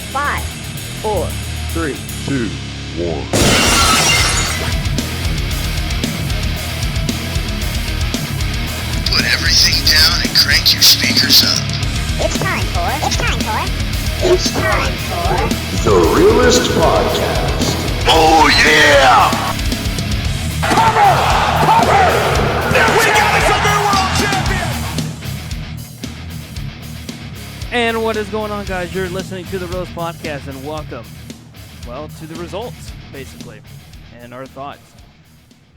5, 4, 3, 2, 1. Put everything down and crank your speakers up. It's time for The Realest Podcast. Oh yeah! We got us a new world champion! And what is going on, guys? You're listening to the Realest Podcast, and welcome, well, to the results, basically, and our thoughts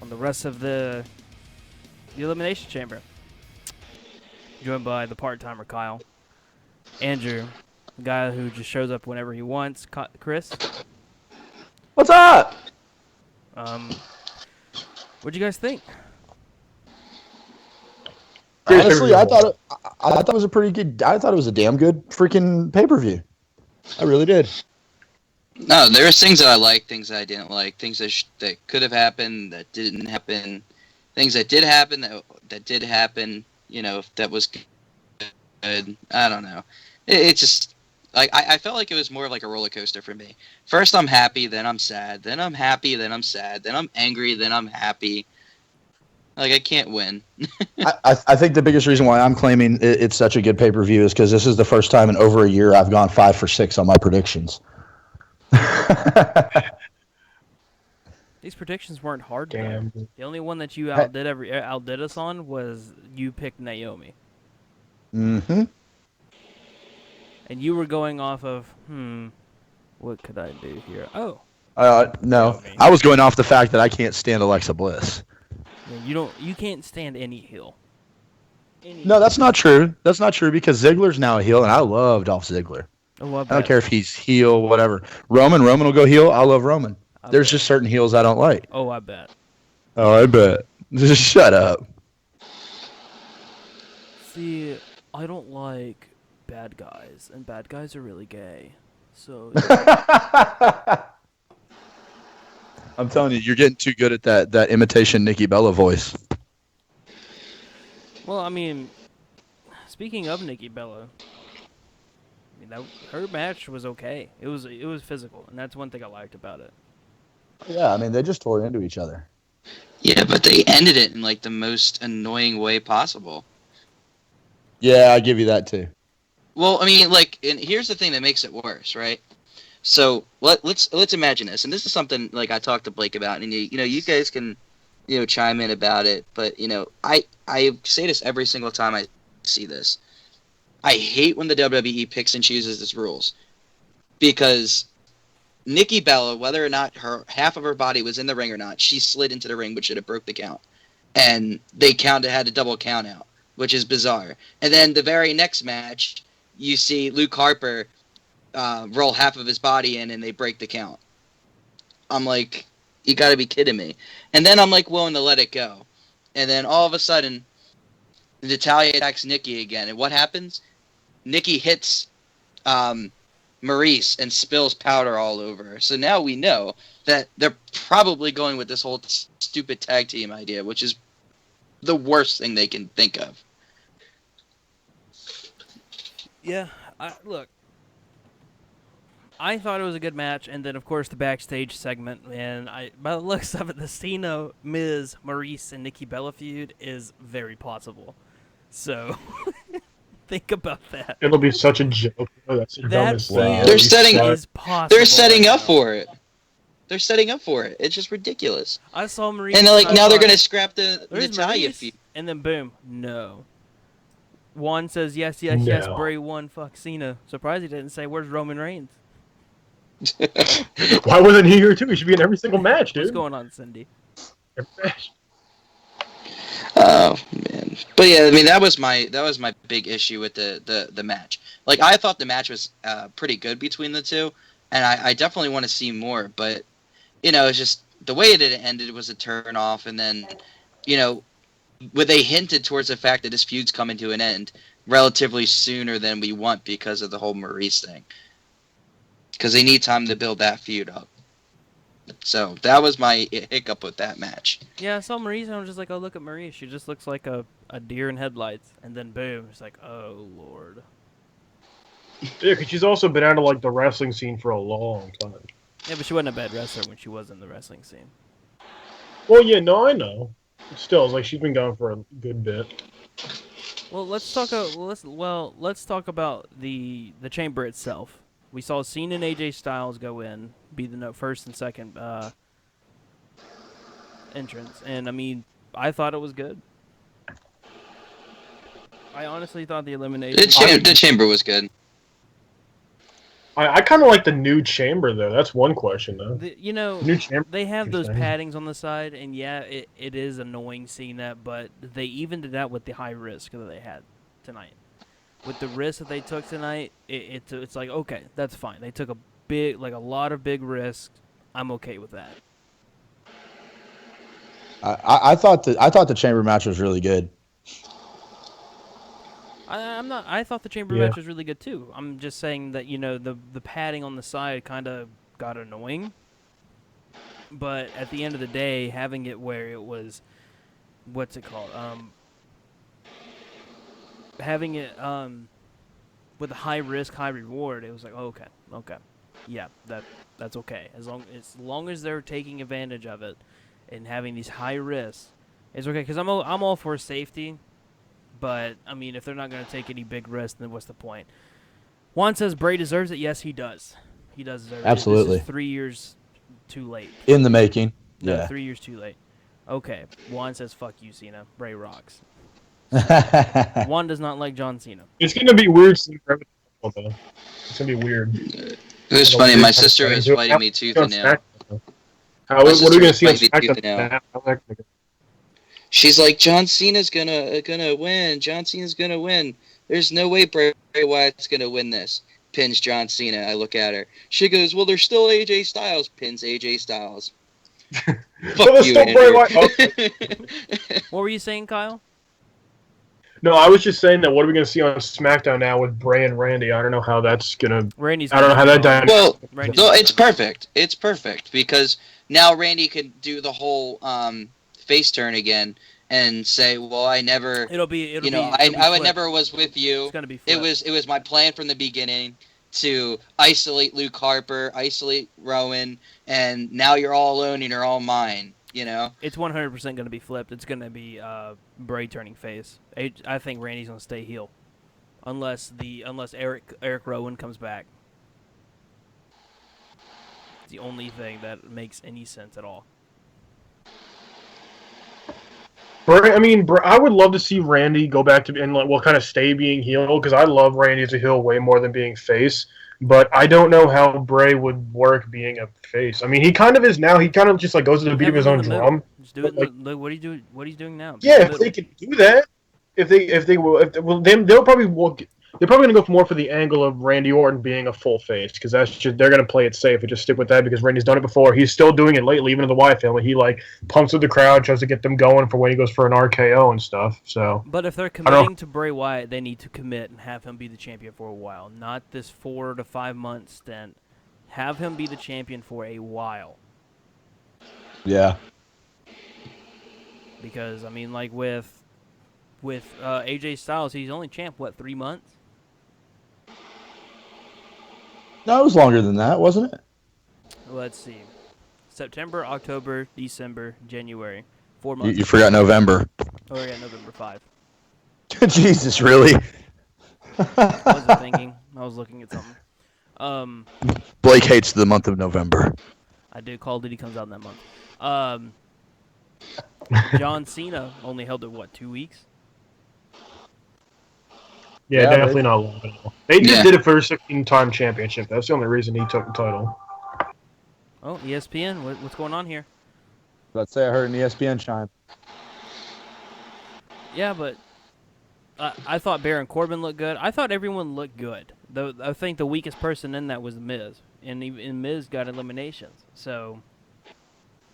on the rest of the Elimination Chamber. Joined by the part-timer Kyle, Andrew, the guy who just shows up whenever he wants, Chris. What's up? What'd you guys think? Honestly, I thought it was a pretty good. I thought it was a damn good freaking pay-per-view. I really did. No, there were things that I liked, things that I didn't like, things that could have happened that didn't happen, things that did happen that did happen. You know, that was good. I don't know. It just like I felt like it was more like a roller coaster for me. First I'm happy, then I'm sad, then I'm happy, then I'm sad, then I'm angry, then I'm happy. Like I can't win. I think the biggest reason why I'm claiming it's such a good pay-per-view is because this is the first time in over a year I've gone 5 for 6 on my predictions. These predictions weren't hard. Damn. Though. The only one that you outdid us on was you picked Naomi. Mm-hmm. And you were going off of, what could I do here? Oh. No. Naomi. I was going off the fact that I can't stand Alexa Bliss. Yeah, you can't stand any heel. No, that's not true. That's not true because Ziggler's now a heel, and I love Dolph Ziggler. Oh, I don't care if he's heel, whatever. Roman will go heel. I love Roman. There's just certain heels I don't like. Oh, I bet. Oh, I bet. Just shut up. See, I don't like bad guys, and bad guys are really gay. So. I'm telling you, you're getting too good at that imitation Nikki Bella voice. Well, I mean, speaking of Nikki Bella, her match was okay. It was physical, and that's one thing I liked about it. Yeah, I mean, they just tore into each other. Yeah, but they ended it in like the most annoying way possible. Yeah, I give you that too. Well, I mean, like, and here's the thing that makes it worse, right? So let's imagine this, and this is something like I talked to Blake about, and you guys can, chime in about it. But I say this every single time I see this. I hate when the WWE picks and chooses its rules, because Nikki Bella, whether or not her half of her body was in the ring or not, she slid into the ring, which should have broke the count, and they had a double count out, which is bizarre. And then the very next match, you see Luke Harper roll half of his body in, and they break the count. I'm like, you got to be kidding me. And then I'm like willing to let it go, and then all of a sudden, Natalya attacks Nikki again, and what happens? Nikki hits Maurice and spills powder all over her. So now we know that they're probably going with this whole stupid tag team idea, which is the worst thing they can think of. Yeah, look, I thought it was a good match, and then of course the backstage segment, and by the looks of it, the Cena, Miz, Maurice, and Nikki Bella feud is very possible. So think about that. It'll be such a joke. Oh, that's the dumbest thing. They're setting Possible. up for it. They're setting up for it. It's just ridiculous. I saw Maurice, and now they're gonna scrap the Natalya Maurice, feud. and then boom, no. Juan says yes, No. Bray won. Fuck Cena. Surprised he didn't say where's Roman Reigns. Why wasn't he here too? He should be in every single match, dude. What's going on, Cindy? Every match. Oh man, but yeah, I mean that was my big issue with the match. Like I thought the match was pretty good between the two, and I definitely want to see more. But it's just the way it ended was a turn off, and then where they hinted towards the fact that this feud's coming to an end relatively sooner than we want because of the whole Maurice thing. Because they need time to build that feud up. So that was my hiccup with that match. Yeah, I saw Maurice and I was just like, oh, look at Maurice. She just looks like a deer in headlights. And then boom, it's like, oh, Lord. Yeah, because she's also been out of like the wrestling scene for a long time. Yeah, but she wasn't a bad wrestler when she was in the wrestling scene. Well, yeah, no, I know. But still, it's like she's been gone for a good bit. Well, let's talk. Let's talk about the chamber itself. We saw Cena and AJ Styles go in, be the first and second entrance, and I mean, I thought it was good. I honestly thought the elimination. The chamber was good. I kind of like the new chamber though. That's one question though. New chamber. They have those Interesting. paddings on the side, and yeah, it is annoying seeing that, but they evened it out with the high risk that they had tonight. With the risk that they took tonight, it's like, okay, that's fine. They took a lot of big risks. I'm okay with that. I thought the chamber match was really good. I thought the chamber match was really good too. I'm just saying that the padding on the side kind of got annoying. But at the end of the day, having it where it was, what's it called? Having it with a high risk, high reward, it was like, okay, yeah, that's okay. As long as they're taking advantage of it and having these high risks, it's okay. Because I'm all for safety. But, I mean, if they're not going to take any big risks, then what's the point? Juan says Bray deserves it. Yes, he does. He does deserve it. Absolutely. This is 3 years too late. In the making. No, Yeah. 3 years too late. Okay. Juan says, fuck you, Cena. Bray rocks. Juan does not like John Cena. It's gonna be weird seeing Bray with though. It's gonna be weird. It was funny. My sister was fighting me tooth and nail. What are we gonna see on SmackDown? She's like, John Cena's gonna win. John Cena's gonna win. There's no way Bray Wyatt's gonna win this. Pins John Cena. I look at her. She goes, well, there's still AJ Styles. Pins AJ Styles. Fuck you, Andrew. What were you saying, Kyle? No, I was just saying that what are we going to see on SmackDown now with Bray and Randy? I don't know how that's going to... Randy's I don't know how that dynamic... Well, no, it's perfect. It's perfect because now Randy could do the whole face turn again and say, well, I never... I never was with you. It's gonna be flipped. It was my plan from the beginning to isolate Luke Harper, isolate Rowan, and now you're all alone and you're all mine. It's 100% going to be flipped. It's going to be Bray turning face. I think Randy's going to stay heel, unless Eric Rowan comes back. It's the only thing that makes any sense at all. Bray, I would love to see Randy go back to kind of stay being heel because I love Randy as a heel way more than being face. But I don't know how Bray would work being a face. I mean, he kind of is now. He kind of just like goes to the beat of his own drum. Just do it. What are you doing now? Yeah, if they can do that, they're probably gonna go more for the angle of Randy Orton being a full face because they're gonna play it safe and just stick with that because Randy's done it before. He's still doing it lately, even in the Wyatt family. He like pumps with the crowd, tries to get them going for when he goes for an RKO and stuff. So, but if they're committing to Bray Wyatt, they need to commit and have him be the champion for a while, not this 4 to 5 month stint. Have him be the champion for a while. Yeah. Because like with AJ Styles, he's only champ 3 months. No, it was longer than that, wasn't it? Let's see. September, October, December, January. 4 months. You forgot November. Oh, yeah, November 5. Jesus, really? I wasn't thinking. I was looking at something. Blake hates the month of November. I do. Call of Duty comes out in that month. John Cena only held it, 2 weeks? Yeah, definitely not long at all. They just did it for a 16-time championship. That's the only reason he took the title. Oh, ESPN, what's going on here? Let's say I heard an ESPN chime. Yeah, but I thought Baron Corbin looked good. I thought everyone looked good. Though I think the weakest person in that was The Miz, and Miz got eliminations. So,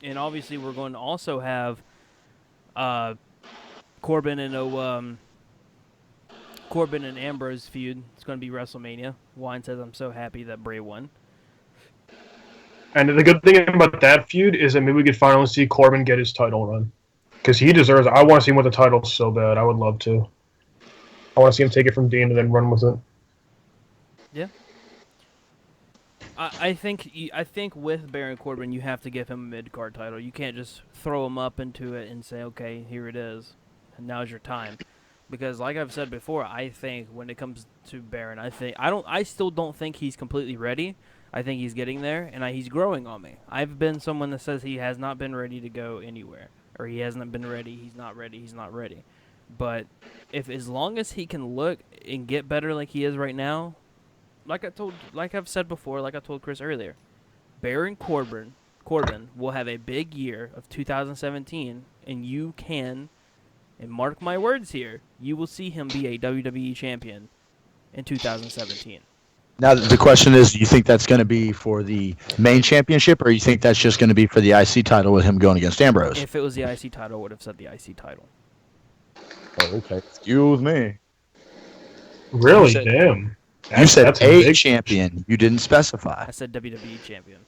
and obviously we're going to also have Corbin and Ambrose feud. It's going to be WrestleMania. Wine says, I'm so happy that Bray won. And the good thing about that feud is that maybe we could finally see Corbin get his title run. Because he deserves it. I want to see him with the title so bad. I would love to. I want to see him take it from Dean and then run with it. Yeah. I think with Baron Corbin, you have to give him a mid-card title. You can't just throw him up into it and say, okay, here it is, and now's your time. Because like I've said before, I think when it comes to Baron, I still don't think he's completely ready. I think he's getting there, and he's growing on me. I've been someone that says he has not been ready to go anywhere, or he hasn't been ready. He's not ready. But if as long as he can look and get better like he is right now, like I've said before, like I told Chris earlier, Baron Corbin will have a big year of 2017, and you can, and mark my words here, you will see him be a WWE champion in 2017. Now the question is, do you think that's going to be for the main championship, or you think that's just going to be for the IC title with him going against Ambrose? If it was the IC title, I would have said the IC title. Oh, okay. Excuse me. Really? You said- Damn. You said That's a big. champion. You didn't specify. I said WWE champion.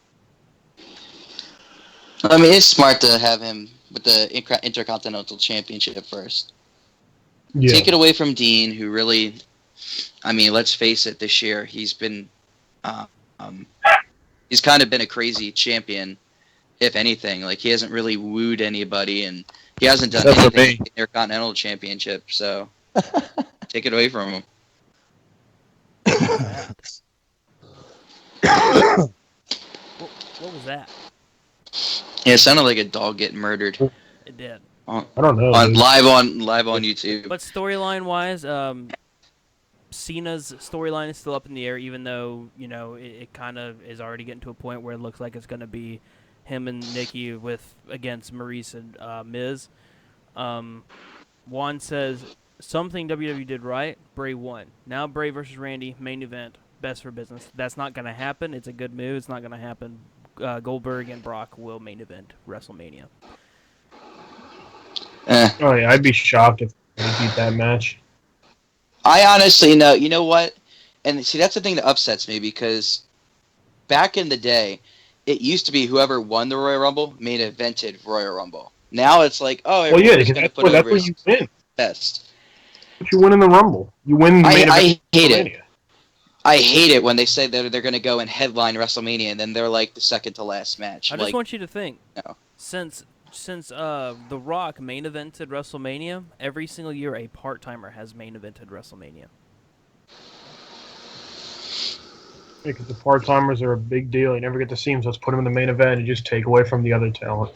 I mean, it's smart to have him with the Intercontinental Championship first. Yeah. Take it away from Dean, who really, I mean, let's face it, this year he's been, he's kind of been a crazy champion, if anything. Like, he hasn't really wooed anybody, and he hasn't done Except for anything me. in the Intercontinental Championship, so take it away from him. What was that? Yeah, it sounded like a dog getting murdered. It did. I don't know. On dude. live on YouTube. But storyline wise, Cena's storyline is still up in the air, even though it kind of is already getting to a point where it looks like it's going to be him and Nikki against Maurice and Miz. Juan says something WWE did right. Bray won. Now Bray versus Randy, main event, best for business. That's not going to happen. It's a good move. It's not going to happen. Goldberg and Brock will main event WrestleMania. Oh yeah, I'd be shocked if they beat that match. I honestly know. You know what? And see, that's the thing that upsets me, because back in the day, it used to be whoever won the Royal Rumble main evented Royal Rumble. Now it's like, oh, Well, yeah, everyone's because going to that's put where over his you win. best. But you win in the Rumble. You win the main event. I hate it. WrestleMania. I hate it when they say that they're going to go and headline WrestleMania, and then they're like the second to last match. I just want you to think, no. since The Rock main evented WrestleMania, every single year a part-timer has main evented WrestleMania. Because the part-timers are a big deal. You never get to see them, so let's put them in the main event and just take away from the other talent.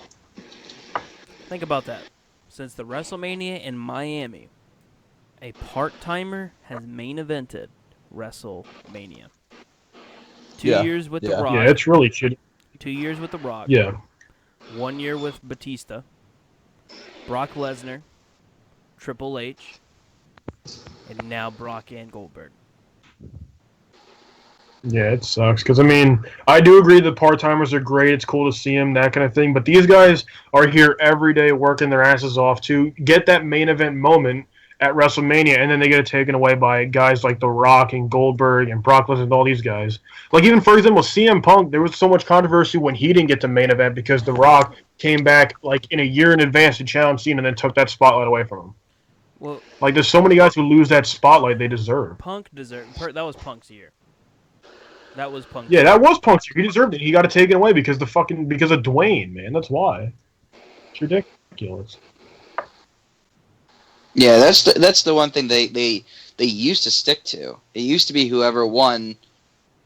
Think about that. Since the WrestleMania in Miami, a part-timer has main evented WrestleMania. 2 Yeah, years with The yeah. Rock. Yeah, it's really shitty. 2 years with The Rock. Yeah. 1 year with Batista. Brock Lesnar. Triple H. And now Brock and Goldberg. Yeah, it sucks. Because, I mean, I do agree that part-timers are great. It's cool to see them, that kind of thing. But these guys are here every day working their asses off to get that main event moment at WrestleMania, and then they get it taken away by guys like The Rock and Goldberg and Brock Lesnar and all these guys. Like, even, for example, CM Punk, there was so much controversy when he didn't get the main event because The Rock came back, like, in a year in advance to challenge Cena and then took that spotlight away from him. Well, Like, there's so many guys who lose that spotlight they deserve. Punk deserved. That was Punk's year. That was Punk's Yeah, year. that was Punk's year. He deserved it. He got it taken away because of Dwayne, man. That's why. It's ridiculous. Yeah, that's the one thing they used to stick to. It used to be whoever won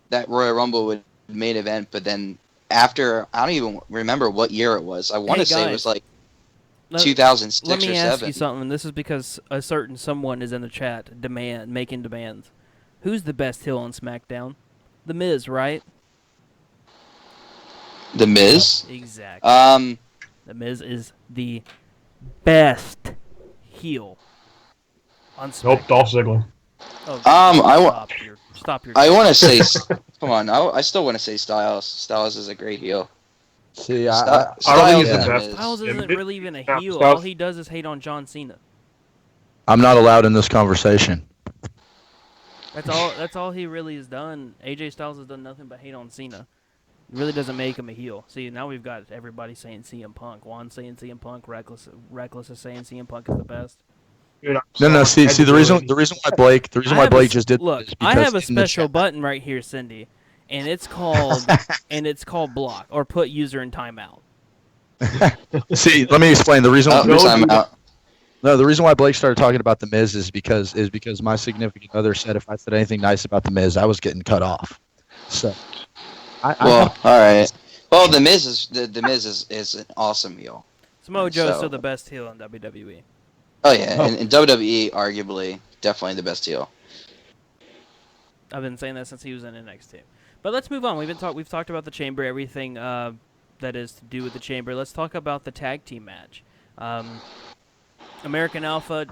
that Royal Rumble would main event, but then after, I don't even remember what year it was. I want to say it was like 2006 Let me or ask 7. you something. This is because a certain someone is in the chat making demands. Who's the best heel on SmackDown? The Miz, right? The Miz? Exactly. The Miz is the best heel on SmackDown. Nope, Dolph Ziggler. Oh, stop your. I want to say, come on, I still want to say Styles. Styles is a great heel. See, I don't think Styles he's the and best. Miz. Styles isn't really even a Yeah, heel. Styles- All he does is hate on John Cena. I'm not allowed in this conversation. That's all he really has done. AJ Styles has done nothing but hate on Cena. It really doesn't make him a heel. See, now we've got everybody saying CM Punk. Juan saying CM Punk. Reckless is saying CM Punk is the best. Dude, I'm No, no. sorry. I had See, to do the it. reason why Blake just did look. this is I because have a in the special chat- button right here, Cindy, and it's called block or put user in timeout. See, let me explain the reason. Oh, Don't time do out. No, the reason why Blake started talking about the Miz is because my significant other said if I said anything nice about the Miz, I was getting cut off. So, Well, all right. Well, the Miz is an awesome heel. Samoa Joe is So- still the best heel in WWE. Oh yeah, Oh. and WWE arguably definitely the best heel. I've been saying that since he was in NXT. But let's move on. We've talked about the Chamber, everything that is to do with the Chamber. Let's talk about the tag team match. American Alpha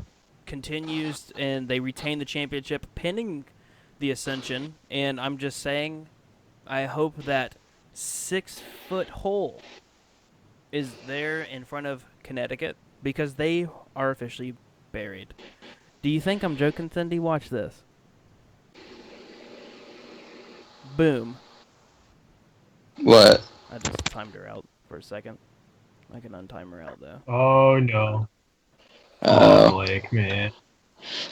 continues, and they retain the championship, pinning the Ascension. And I'm just saying, I hope that 6-foot hole is there in front of Connecticut, because they are officially buried. Do you think I'm joking, Cindy? Watch this. Boom. What? I just timed her out for a second. I can untime her out, though. Oh no. Uh, Blake, man.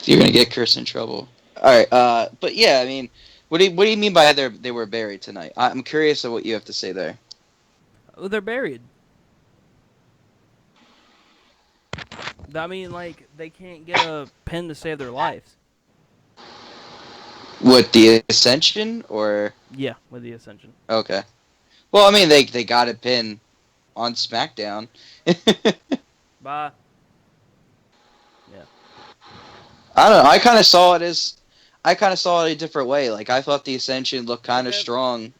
you're gonna get Chris in trouble. All right. But yeah, I mean, what do you mean by they were buried tonight? I'm curious of what you have to say there. Oh, they're buried. I mean, like, they can't get a pin to save their lives. What, the Ascension or Yeah, with the Ascension. okay? Well, I mean, they got a pin on SmackDown. Bye. I don't know. I kind of saw it a different way. Like, I thought the Ascension looked kind of Okay. strong.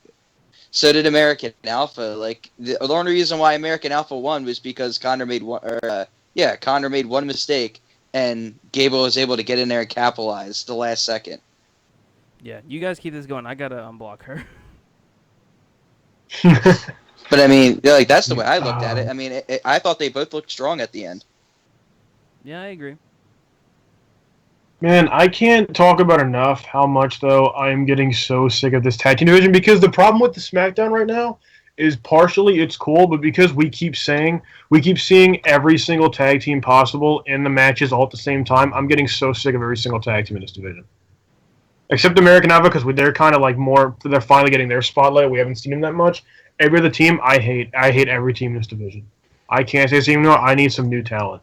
So did American Alpha. Like, the only reason why American Alpha won was because Connor made one mistake, and Gable was able to get in there and capitalize the last second. Yeah, you guys keep this going. I gotta unblock her. But I mean, like, that's the way I looked at it. I mean, I thought they both looked strong at the end. Yeah, I agree. Man, I can't talk about enough how much, though, I am getting so sick of this tag team division, because the problem with the SmackDown right now is partially it's cool, but because we keep seeing every single tag team possible in the matches all at the same time, I'm getting so sick of every single tag team in this division. Except American Alpha, because they're kind of like they're finally getting their spotlight. We haven't seen them that much. Every other team, I hate. I hate every team in this division. I can't say this anymore. I need some new talent.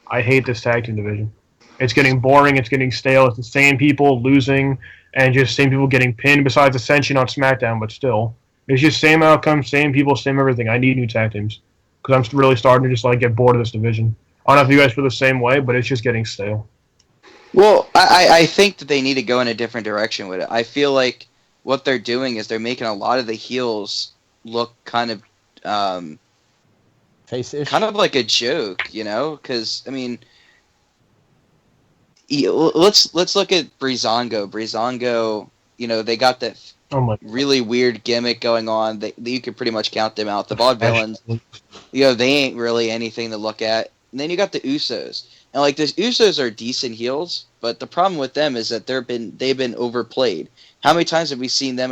I hate this tag team division. It's getting boring. It's getting stale. It's the same people losing and just same people getting pinned. Besides Ascension on SmackDown, but still, it's just same outcome, same people, same everything. I need new tag teams because I'm really starting to just like get bored of this division. I don't know if you guys feel the same way, but it's just getting stale. Well, I think that they need to go in a different direction with it. I feel like what they're doing is they're making a lot of the heels look kind of face-ish. kind of like a joke, you know? Because I mean, let's look at Breezango. Breezango, you know, they got that Oh my! really weird gimmick going on. You could pretty much count them out. The Vaudevillains, you know, they ain't really anything to look at. And then you got the Usos, and like the Usos are decent heels, but the problem with them is that they've been overplayed. How many times have we seen them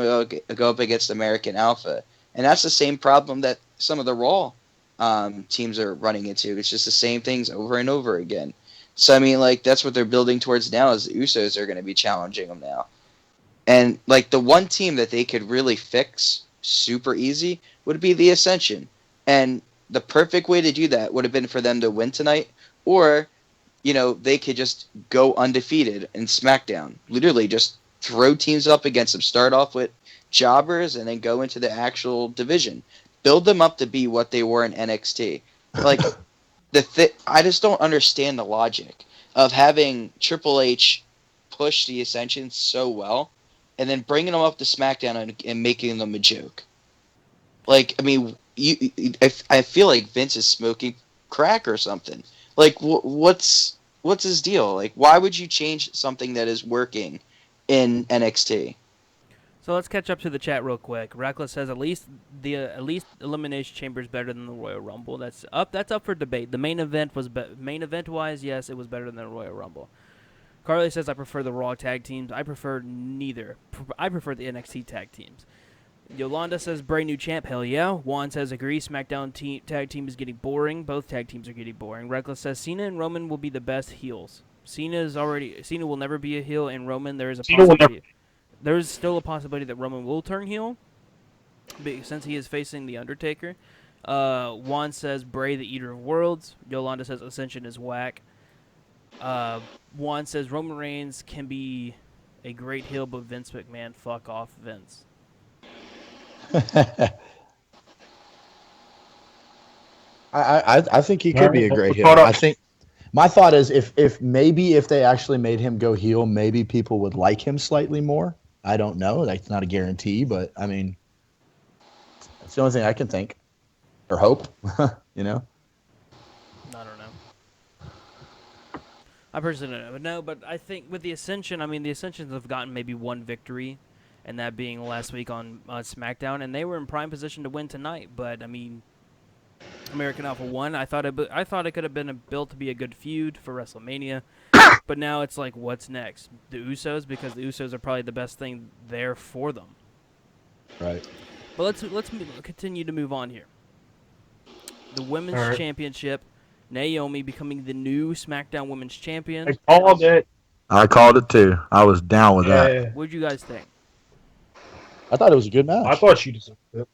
go up against American Alpha? And that's the same problem that some of the Raw teams are running into. It's just the same things over and over again. So I mean, like, that's what they're building towards now. Is the Usos are going to be challenging them now. And like the one team that they could really fix super easy would be the Ascension. And the perfect way to do that would have been for them to win tonight, or, you know, they could just go undefeated in SmackDown. Literally just throw teams up against them. Start off with jobbers and then go into the actual division. Build them up to be what they were in NXT. Like, I just don't understand the logic of having Triple H push the Ascension so well and then bringing them up to SmackDown and making them a joke. Like, I mean, I feel like Vince is smoking crack or something. Like, what's his deal? Like, why would you change something that is working in NXT? So let's catch up to the chat real quick. Reckless says at least Elimination Chamber is better than the Royal Rumble. That's up for debate. The main event was main event wise, yes, it was better than the Royal Rumble. Carly says I prefer the Raw tag teams. I prefer neither. I prefer the NXT tag teams. Yolanda says Bray new champ. Hell yeah. Juan says agree. SmackDown tag team is getting boring. Both tag teams are getting boring. Reckless says Cena and Roman will be the best heels. Cena will never be a heel, and Roman there is a Cena will possibility. There is still a possibility that Roman will turn heel, since he is facing the Undertaker. Juan says Bray, the Eater of Worlds. Yolanda says Ascension is whack. Juan says Roman Reigns can be a great heel, but Vince McMahon, fuck off, Vince. I think he could be a great heel. Hold on. I think my thought is if they actually made him go heel, maybe people would like him slightly more. I don't know. That's not a guarantee, but I mean, that's the only thing I can think or hope. You know. I don't know. I personally don't know. But I think with the Ascension, I mean, the Ascensions have gotten maybe one victory, and that being last week on SmackDown, and they were in prime position to win tonight. But I mean, American Alpha won. I thought it could have been built to be a good feud for WrestleMania, but now it's like, what's next? The Usos, because the Usos are probably the best thing there for them. Right. But let's continue to move on here. The Women's Championship, Naomi becoming the new SmackDown Women's Champion. I called it. I called it too. I was down with that. Yeah. What'd you guys think? I thought it was a good match. I thought she deserved it.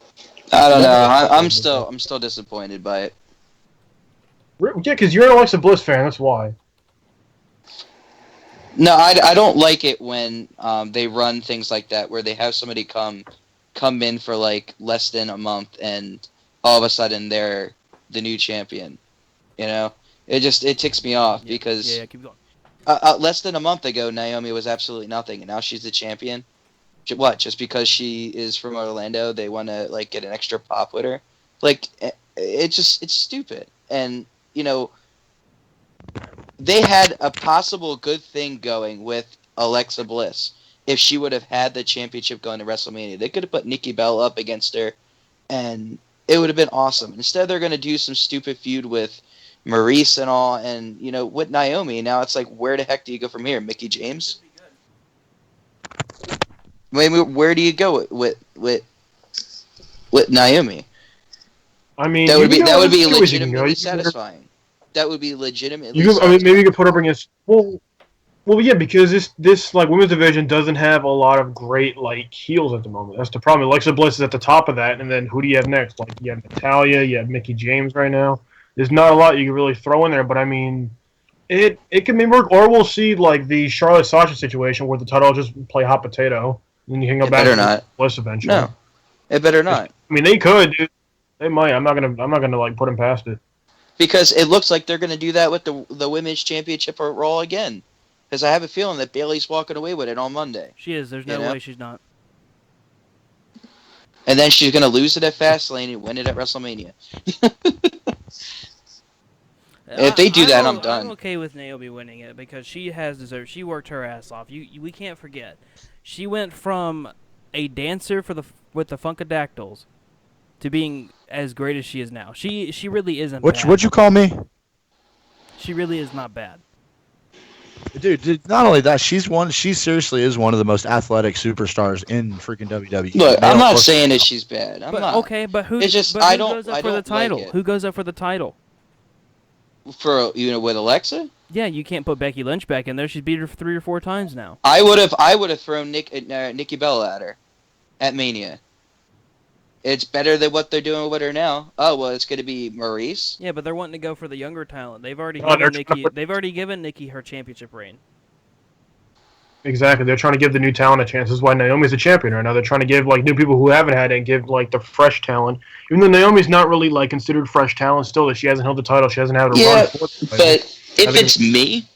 I don't know. I'm still disappointed by it. Yeah, because you're an Alexa Bliss fan. That's why. No, I don't like it when they run things like that where they have somebody come in for like less than a month and all of a sudden they're the new champion. You know, it ticks me off because Yeah, keep going. Less than a month ago Naomi was absolutely nothing and now she's the champion. What? Just because she is from Orlando, they want to like get an extra pop with her? Like, it's stupid. And you know, they had a possible good thing going with Alexa Bliss if she would have had the championship going to WrestleMania. They could have put Nikki Bella up against her, and it would have been awesome. Instead, they're going to do some stupid feud with Maurice and all, and you know, with Naomi. Now it's like, where the heck do you go from here, Mickie James? I mean, where do you go with Naomi? I mean, that would be legitimately legitimately satisfying. That would be legitimately. Maybe you could put her up against. Well, yeah, because this like women's division doesn't have a lot of great like heels at the moment. That's the problem. Alexa Bliss is at the top of that, and then who do you have next? Like you have Natalya, you have Mickie James right now. There's not a lot you can really throw in there, but I mean, it can maybe work. Or we'll see like the Charlotte Sasha situation where the title will just play hot potato. And you can go back to Bliss eventually. No, it better not. I mean, they could. Dude. They might. I'm not gonna like put them past it. Because it looks like they're gonna do that with the women's championship at Raw again. Because I have a feeling that Bayley's walking away with it on Monday. She is. There's no way she's not. And then she's gonna lose it at Fastlane and win it at WrestleMania. If they do that, I'm done. I'm okay with Naomi winning it because she has deserved. She worked her ass off. We can't forget. She went from a dancer with the Funkadactyls to being as great as she is now. She really isn't bad. What'd you call me? She really is not bad. Dude, not only that, she seriously is one of the most athletic superstars in freaking WWE. Look, I'm not saying that she's bad. I'm not. Okay, but who? It's just who goes up for the title? Like it. Who goes up for the title? For with Alexa? Yeah, you can't put Becky Lynch back in there. She's beat her 3 or 4 times now. I would have thrown Nikki Bella at her at Mania. It's better than what they're doing with her now. Oh well, it's going to be Maurice. Yeah, but they're wanting to go for the younger talent. They've already given Nikki her championship reign. Exactly. They're trying to give the new talent a chance. This is why Naomi's a champion right now. They're trying to give like new people who haven't had it and give like the fresh talent. Even though Naomi's not really like considered fresh talent still, that she hasn't held the title, she hasn't had a run. But if it's me,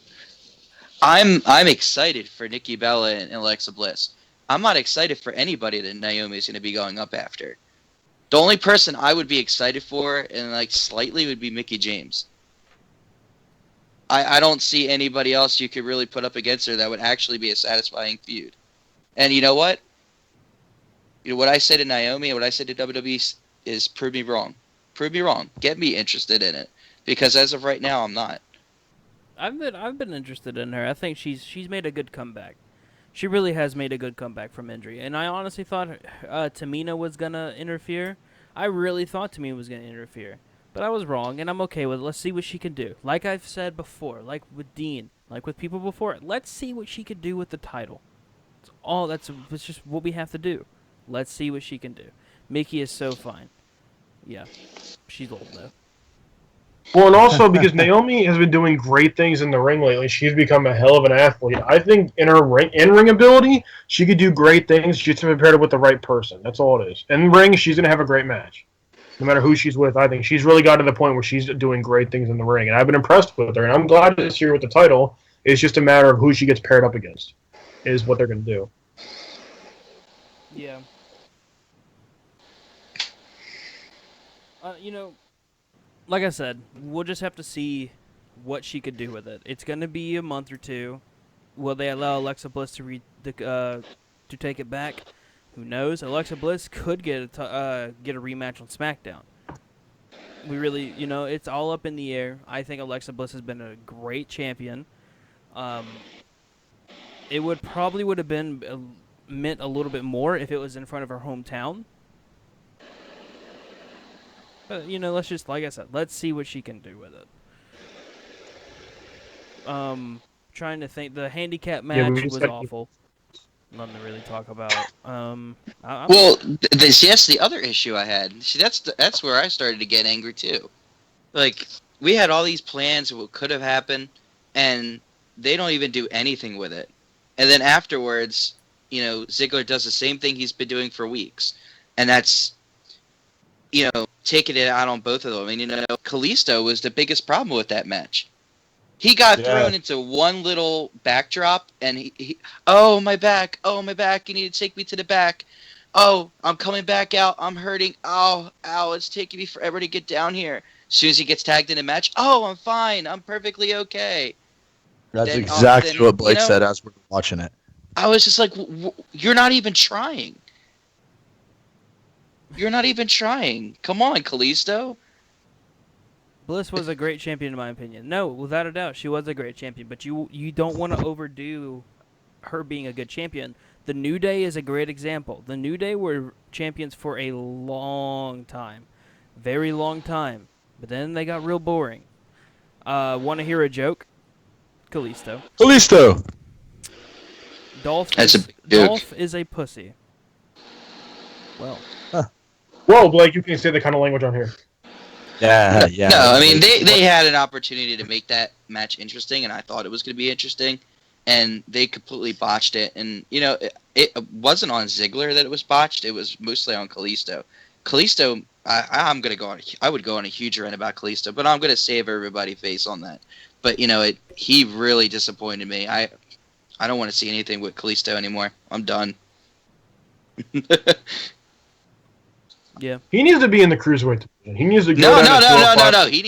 I'm excited for Nikki Bella and Alexa Bliss. I'm not excited for anybody that Naomi is going to be going up after. The only person I would be excited for and like slightly would be Mickie James. I don't see anybody else you could really put up against her that would actually be a satisfying feud. And you know what? You know what I say to Naomi and what I say to WWE is prove me wrong. Prove me wrong. Get me interested in it. Because as of right now, I'm not. I've been interested in her. I think she's made a good comeback. She really has made a good comeback from injury. And I honestly thought Tamina was gonna interfere. I really thought Tamina was gonna interfere. But I was wrong, and I'm okay with it. Let's see what she can do. Like I've said before, like with Dean, like with people before. Let's see what she could do with the title. That's just what we have to do. Let's see what she can do. Mickey is so fine. Yeah, she's old though. Well, and also because Naomi has been doing great things in the ring lately, she's become a hell of an athlete. I think in her in-ring ability, she could do great things. She just have to pair it with the right person. That's all it is. In the ring, she's going to have a great match. No matter who she's with, I think she's really got to the point where she's doing great things in the ring. And I've been impressed with her. And I'm glad to see her with the title. It's just a matter of who she gets paired up against is what they're going to do. Yeah. Like I said, we'll just have to see what she could do with it. It's going to be a month or two. Will they allow Alexa Bliss to take it back? Who knows? Alexa Bliss could get a rematch on SmackDown. We really, it's all up in the air. I think Alexa Bliss has been a great champion. It would have been meant a little bit more if it was in front of her hometown. But, let's just, like I said, let's see what she can do with it. Trying to think. The handicap match was awful. Nothing to really talk about. The other issue I had. See, that's where I started to get angry, too. Like, we had all these plans of what could have happened, and they don't even do anything with it. And then afterwards, Ziggler does the same thing he's been doing for weeks. And that's, taking it out on both of them. I mean, Kalisto was the biggest problem with that match. He got thrown into one little backdrop, and he oh, my back, you need to take me to the back. Oh, I'm coming back out, I'm hurting. Oh, ow, it's taking me forever to get down here. As soon as he gets tagged in a match, oh, I'm fine, I'm perfectly okay. That's exactly what Blake said as we were watching it. I was just like, you're not even trying. You're not even trying. Come on, Kalisto. Bliss was a great champion in my opinion. No, without a doubt, she was a great champion. But you don't want to overdo her being a good champion. The New Day is a great example. The New Day were champions for a long time. Very long time. But then they got real boring. Want to hear a joke? Kalisto. Dolph is a pussy. Well. Whoa, Blake, you can say that kind of language on here. Yeah. No, I mean, they had an opportunity to make that match interesting, and I thought it was going to be interesting, and they completely botched it. And, it wasn't on Ziggler that it was botched. It was mostly on Kalisto. Kalisto, I would go on a huge rant about Kalisto, but I'm going to save everybody face on that. But, he really disappointed me. I don't want to see anything with Kalisto anymore. I'm done. Yeah. He needs to be in the cruiserweight division. He needs to go No. He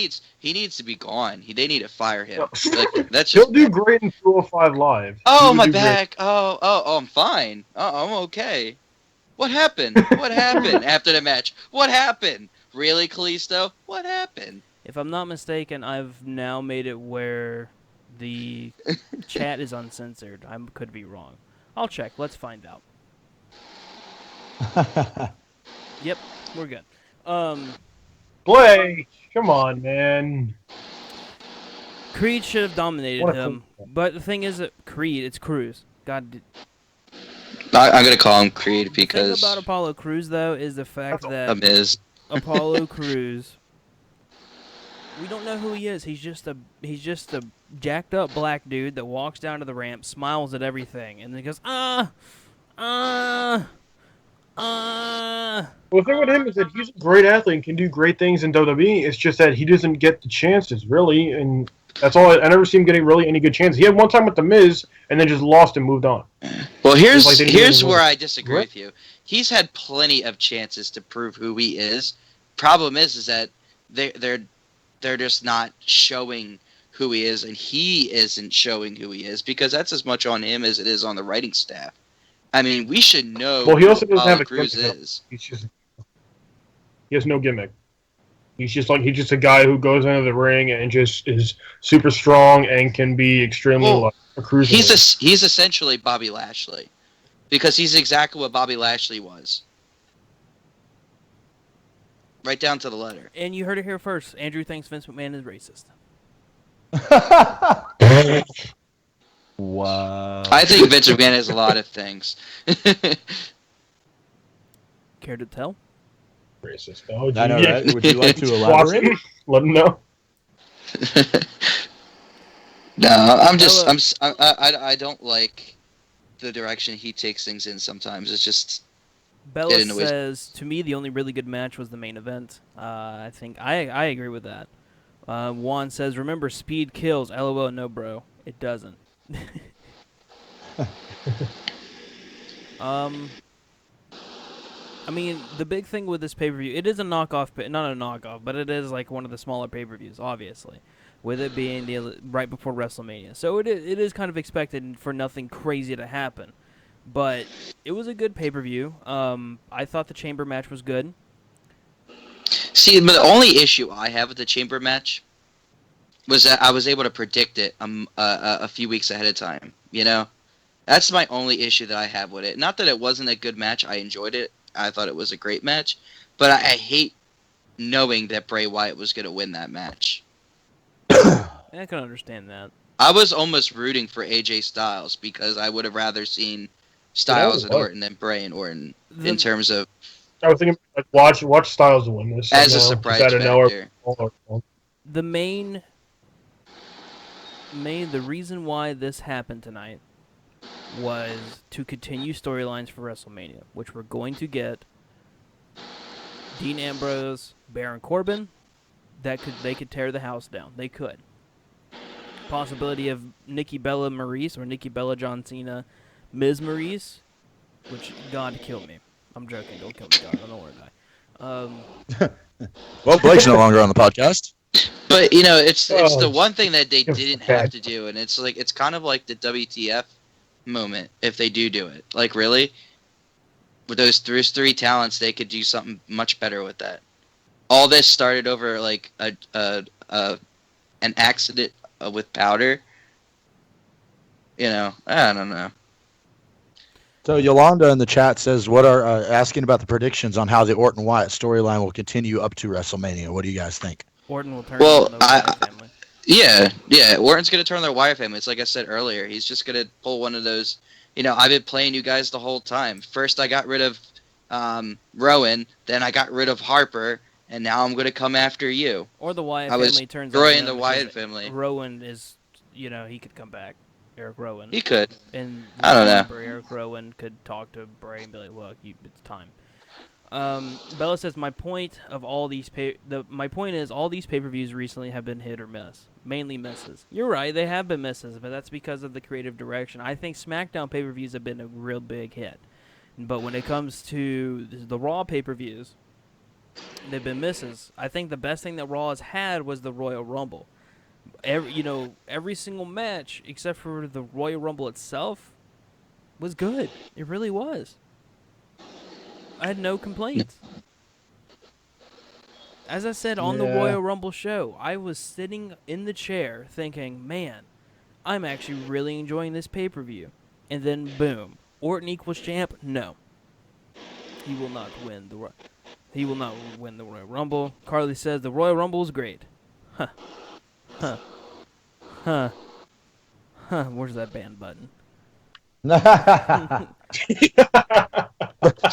needs to be gone. They need to fire him. That's He'll do great in 205 Live. Oh, my back. Great. Oh, I'm fine. I'm okay. What happened? What happened after the match? What happened? Really, Kalisto? What happened? If I'm not mistaken, I've now made it where the chat is uncensored. I could be wrong. I'll check. Let's find out. Yep, we're good. Blake, come on, man. Creed should have dominated him, but the thing is that Creed, it's Cruz. God. I'm gonna call him Creed because. The thing about Apollo Crews though is the fact that Apollo Crews. We don't know who he is. He's just a jacked up black dude that walks down to the ramp, smiles at everything, and then goes Well, the thing with him is that he's a great athlete and can do great things in WWE. It's just that he doesn't get the chances, really, and that's all. I never see him getting really any good chances. He had one time with The Miz, and then just lost and moved on. Well, here's where I disagree with you. He's had plenty of chances to prove who he is. Problem is that they're just not showing who he is, and he isn't showing who he is because that's as much on him as it is on the writing staff. I mean, we should know he also doesn't have a Cruz gimmick. is. He has no gimmick. He's just a guy who goes into the ring and just is super strong and can be extremely a cruiser. He's essentially Bobby Lashley because he's exactly what Bobby Lashley was. Right down to the letter. And you heard it here first. Andrew thinks Vince McMahon is racist. Wow. I think Vince McMahon has a lot of things. Care to tell? Racist. Oh, I know, gee. right? Would you like to Watson, elaborate? let him know. No, I'm just Bella- I don't like the direction he takes things in sometimes. It's just Bella It annoys- says, to me, the only really good match was the main event. I think I agree with that. Juan says, remember, speed kills. LOL, no, bro. It doesn't. I mean, the big thing with this pay-per-view, it is a knockoff, not a knockoff, but it is like one of the smaller pay-per-views, obviously, with it being right before WrestleMania. So it is kind of expected for nothing crazy to happen. But it was a good pay-per-view. I thought the Chamber match was good. See, but the only issue I have with the Chamber match was that I was able to predict it a few weeks ahead of time. You know, that's my only issue that I have with it. Not that it wasn't a good match. I enjoyed it. I thought it was a great match. But I hate knowing that Bray Wyatt was going to win that match. I can understand that. I was almost rooting for AJ Styles because I would have rather seen Styles and Orton than Bray and Orton in terms of I was thinking, like, watch Styles win this. as a somehow, surprise just out of nowhere. factor. The main the reason why this happened tonight was to continue storylines for WrestleMania, which we're going to get Dean Ambrose, Baron Corbin. They could tear the house down. They could. Possibility of Nikki Bella Maurice or Nikki Bella John Cena, Ms. Maurice, which God kill me. I'm joking. Don't kill me, God. I don't want to die. Well, Blake's no longer on the podcast. But you know, it's Oh, the one thing that they it's didn't bad. have to do, and it's kind of like the WTF moment if they do it. Like really, with those three talents, they could do something much better with that. All this started over like an accident with powder. You know, I don't know. So Yolanda in the chat says, "What are asking about the predictions on how the Orton Wyatt storyline will continue up to WrestleMania? What do you guys think?" Orton will turn Well, on the Wyatt family. Yeah. Orton's gonna turn their Wyatt family. It's like I said earlier. He's just gonna pull one of those. You know, I've been playing you guys the whole time. First, I got rid of Rowan. Then I got rid of Harper, and now I'm gonna come after you. Or the Wyatt I was family turns on destroying him the because Wyatt family. Rowan is, he could come back. Eric Rowan. He could. And I don't know. Eric Rowan could talk to Bray and be like, "Look, it's time." Bella says, "My point is all these pay-per-views recently have been hit or miss, mainly misses." You're right, they have been misses, but that's because of the creative direction. I think SmackDown pay-per-views have been a real big hit, but when it comes to the Raw pay-per-views, they've been misses. I think the best thing that Raw has had was the Royal Rumble. Every single match except for the Royal Rumble itself was good. It really was. I had no complaints. As I said on the Royal Rumble show, I was sitting in the chair thinking, man, I'm actually really enjoying this pay-per-view. And then, boom, Orton equals champ? No. He will not win the Royal Rumble. Carly says the Royal Rumble is great. Huh. Where's that ban button?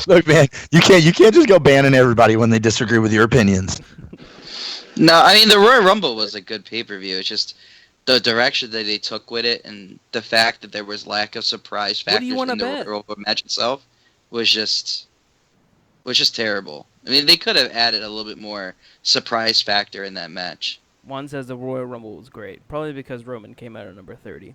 Look, man, you can't just go banning everybody when they disagree with your opinions. No, I mean the Royal Rumble was a good pay-per-view. It's just the direction that they took with it, and the fact that there was lack of surprise factors in the Royal Rumble match itself was just terrible. I mean, they could have added a little bit more surprise factor in that match. One says the Royal Rumble was great, probably because Roman came out at number 30.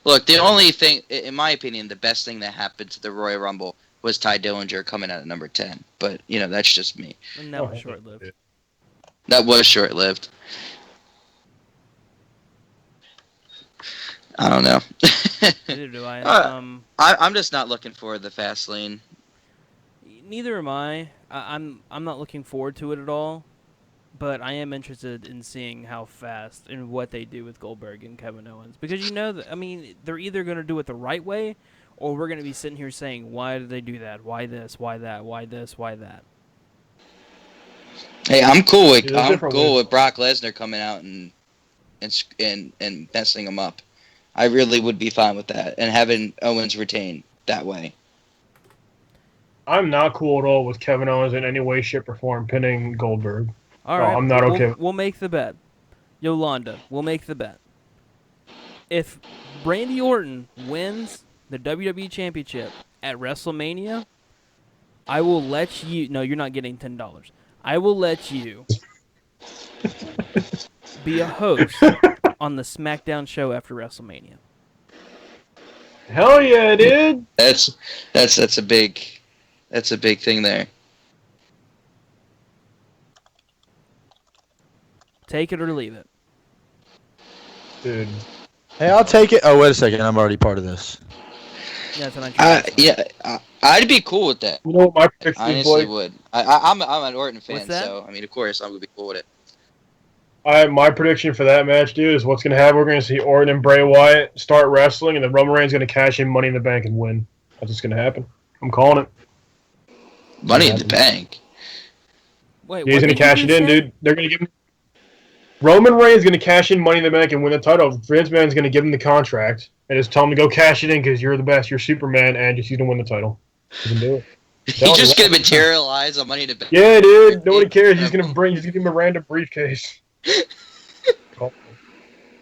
Look, the only thing, in my opinion, the best thing that happened to the Royal Rumble was Ty Dillinger coming out at number 10. But, that's just me. And that was short-lived. That was short-lived. I don't know. Neither do I. I'm just not looking forward to the fast lane. Neither am I. I'm not looking forward to it at all. But I am interested in seeing how fast and what they do with Goldberg and Kevin Owens. Because they're either going to do it the right way, or we're going to be sitting here saying, why did they do that? Why this? Why that? Why this? Why that? Hey, I'm cool with Brock Lesnar coming out and messing him up. I really would be fine with that and having Owens retain that way. I'm not cool at all with Kevin Owens in any way, shape, or form pinning Goldberg. All right, I'm not okay. We'll make the bet. Yolanda, we'll make the bet. If Randy Orton wins the WWE Championship at WrestleMania, I will let you... No, you're not getting $10. I will let you be a host on the SmackDown show after WrestleMania. Hell yeah, dude! That's a big thing there. Take it or leave it. Dude. Hey, I'll take it. Oh, wait a second. I'm already part of this. Yeah, tonight. I'd be cool with that. You know what my prediction I is, honestly Blake? would. I'm an Orton fan, What's that? so I mean, of course, I'm gonna be cool with it. My prediction for that match, dude, is what's going to happen. We're going to see Orton and Bray Wyatt start wrestling, and then Roman Reigns going to cash in Money in the Bank and win. That's what's going to happen. I'm calling it. Money in the Bank. Wait, Yeah, he's going to cash it in, dude. They're going to give him... Roman Reigns is going to cash in Money in the Bank and win the title. Vince McMahon's going to give him the contract and just tell him to go cash it in because you're the best. You're Superman, and just you can win the title. You can do it. He's just gonna materialize on Money in the Bank. Yeah, dude. Nobody cares. He's going to give him a random briefcase.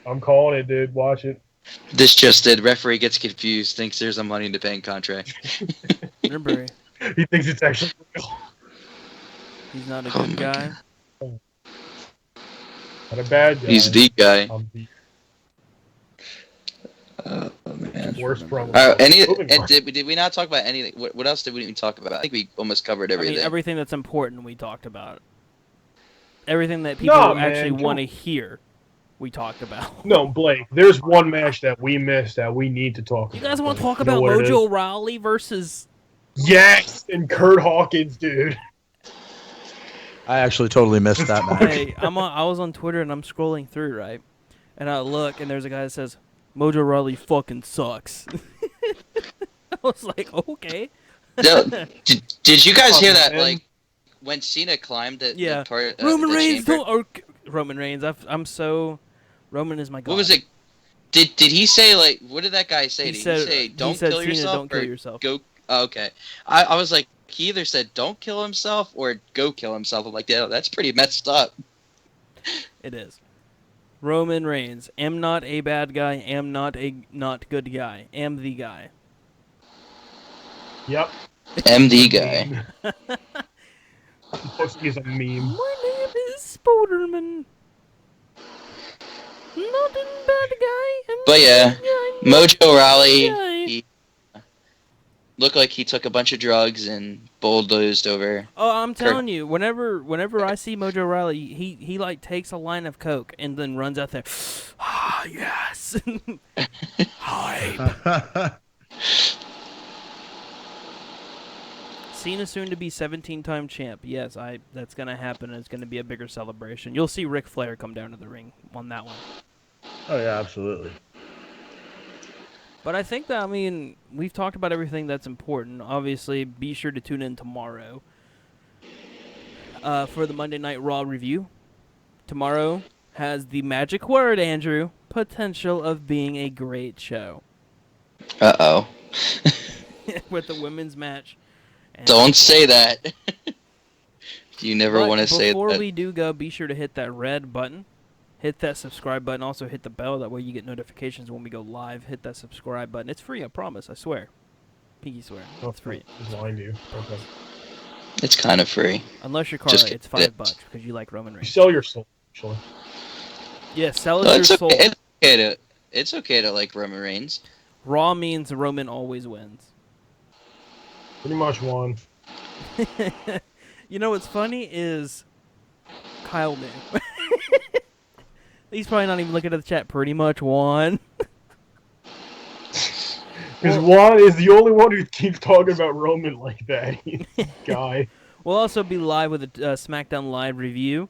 I'm calling it, dude. Watch it. This just did. Referee gets confused, thinks there's a Money in the Bank contract. Remember, He thinks it's actually real. he's not a good guy. Not a bad guy. He's the guy. I'm the Oh man. worst problem. Did we not talk about anything? What else did we even talk about? I think we almost covered everything. I mean, everything that's important we talked about. Everything that people actually want to hear, we talked about. No, Blake, there's one match that we missed that we need to talk about. You guys want to Blake. talk You know about what it Mojo is? Rawley versus... Yes, and Kurt Hawkins, dude. I actually totally missed that match. Hey, I was on Twitter and I'm scrolling through, right? And I look and there's a guy that says, Mojo Rawley fucking sucks. I was like, okay. Did you guys hear that? Like, when Cena climbed the part, Roman the Reigns, chamber? Roman Reigns. Roman is my god. What was it? Did he say, like, what did that guy say? He Did he say, don't kill Cena, yourself? don't kill yourself. Go. Oh, okay. I was like, he either said don't kill himself or go kill himself. I'm like, yeah, that's pretty messed up. It is. Roman Reigns. Am not a bad guy. Am not a not good guy. Am the guy. Yep. M the guy. He's a meme. My name is Spoderman. Not a bad guy. But yeah, Mojo Rawley, guy. he looked like he took a bunch of drugs and bulldozed over. Oh, I'm telling you, whenever I see Mojo Rawley, he like takes a line of coke and then runs out there. Ah, yes. Hype. Cena soon to be 17-time champ. Yes, that's gonna happen. And it's gonna be a bigger celebration. You'll see Ric Flair come down to the ring on that one. Oh, yeah, absolutely. But I think that, I mean, we've talked about everything that's important. Obviously, be sure to tune in tomorrow for the Monday Night Raw review. Tomorrow has the magic word, Andrew, potential of being a great show. Uh-oh. With the women's match. And Don't say that. You never want to say that. Before we do go, be sure to hit that red button. Hit that subscribe button. Also hit the bell. That way you get notifications when we go live. Hit that subscribe button. It's free, I promise. I swear. Pinky swear. It's free. He's lying to you. Okay. It's kind of free. Unless you're Just Carla, it's get $5 because you like Roman You Reigns. sell your soul, actually. Yeah, sell No, your it's soul. okay. It's okay to like Roman Reigns. Raw means Roman always wins. Pretty much won. You know what's funny is Kyle knew. He's probably not even looking at the chat. Pretty much won. Because Juan is the only one who keeps talking about Roman like that. Guy. We'll also be live with a SmackDown Live review.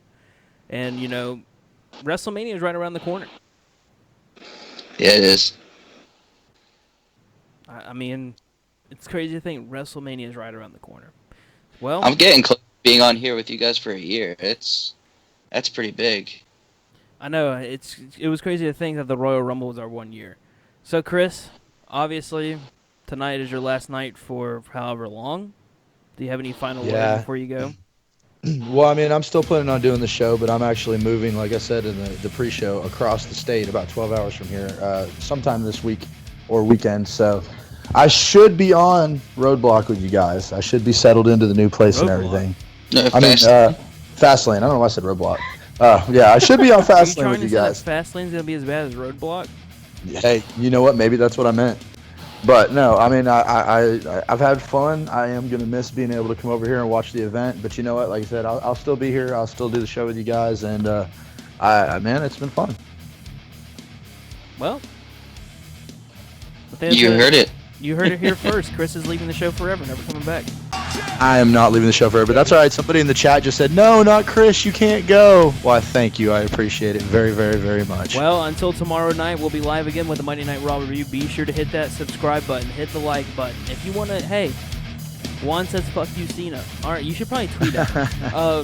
And, you know, WrestleMania is right around the corner. Yeah, it is. I mean, it's crazy to think WrestleMania is right around the corner. Well, I'm getting close to being on here with you guys for a year. That's pretty big. I know it was crazy to think that the Royal Rumble was our 1 year. So, Chris, obviously, tonight is your last night for however long. Do you have any final words before you go? Well, I mean, I'm still planning on doing the show, but I'm actually moving, like I said in the pre-show, across the state, about 12 hours from here, sometime this week or weekend. So I should be on Roadblock with you guys. I should be settled into the new place and everything. No, I mean, Fastlane. I don't know why I said Roadblock. Yeah, I should be on Fastlane with you guys. Fastlane's going to be as bad as Roadblock? Hey, you know what? Maybe that's what I meant. But no, I mean, I've had fun. I am gonna miss being able to come over here and watch the event. But you know what? Like I said, I'll still be here. I'll still do the show with you guys, and man, it's been fun. Well, you heard it. You heard it here first. Chris is leaving the show forever, never coming back. I am not leaving the show forever, but that's all right. Somebody in the chat just said, "No, not Chris. You can't go." Why? Thank you. I appreciate it very, very, very much. Well, until tomorrow night, we'll be live again with the Monday Night Raw review. Be sure to hit that subscribe button, hit the like button. If you want to, hey, Juan says fuck you, Cena. All right, you should probably tweet at him.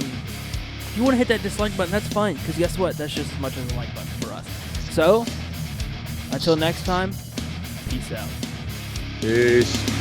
If you want to hit that dislike button, that's fine, because guess what? That's just as much as a like button for us. So, until next time, peace out. Peace.